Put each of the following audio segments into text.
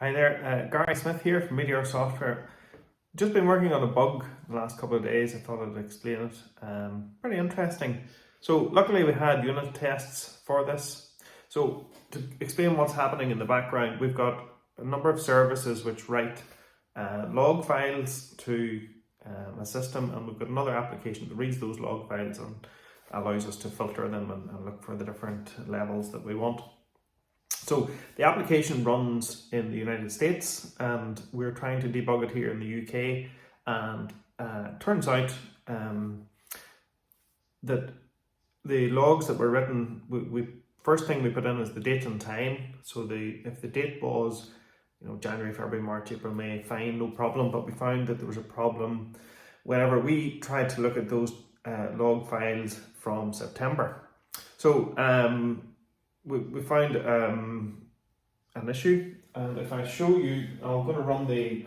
Hi there, Gary Smith here from Meteor Software. Just been working on a bug the last couple of days. I thought I'd explain it. Pretty interesting. So luckily we had unit tests for this. So to explain what's happening in the background, we've got a number of services which write log files to a system, and we've got another application that reads those log files and allows us to filter them and look for the different levels that we want. So the application runs in the United States and we're trying to debug it here in the UK, and turns out that the logs that were written, we first thing we put in is the date and time. So if the date was January, February, March, April, May, fine, no problem, but we found that there was a problem whenever we tried to look at those log files from September. So we found an issue, and if I show you, I'm going to run the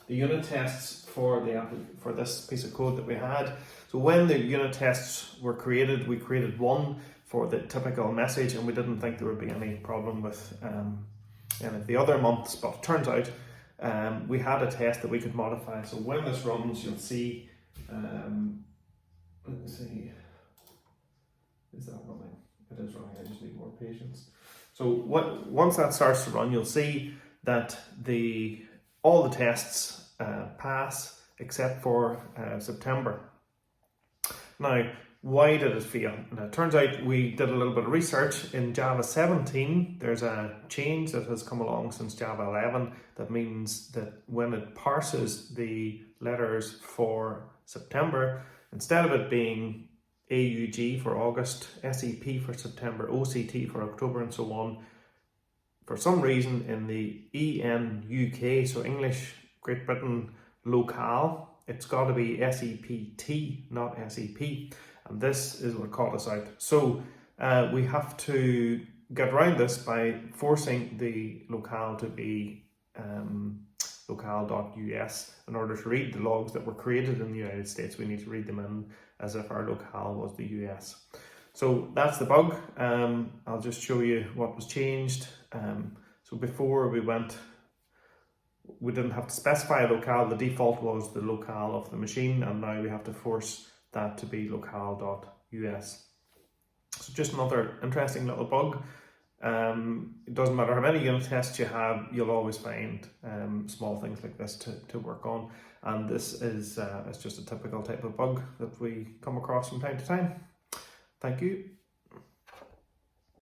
unit tests for this piece of code that we had. So when the unit tests were created, we created one for the typical message, and we didn't think there would be any problem with any of the other months, but it turns out we had a test that we could modify. So when this runs, you'll see, let me see, is that running? It is running, I just need more patience. So once that starts to run, you'll see that all the tests pass except for September. Now, why did it fail? Now, it turns out we did a little bit of research. In Java 17, there's a change that has come along since Java 11 that means that when it parses the letters for September, instead of it being AUG for August, SEP for September, OCT for October, and so on, for some reason in the EN UK, so English Great Britain locale, it's got to be SEPT, not SEP, and this is what caught us out. So we have to get around this by forcing the locale to be locale.us. In order to read the logs that were created in the United States, we need to read them in as if our locale was the US. So that's the bug. I'll just show you what was changed. So before we didn't have to specify a locale. The default was the locale of the machine, and now we have to force that to be locale.us. So just another interesting little bug. It doesn't matter how many unit tests you have, you'll always find small things like this to work on, and this is just a typical type of bug that we come across from time to time. Thank you.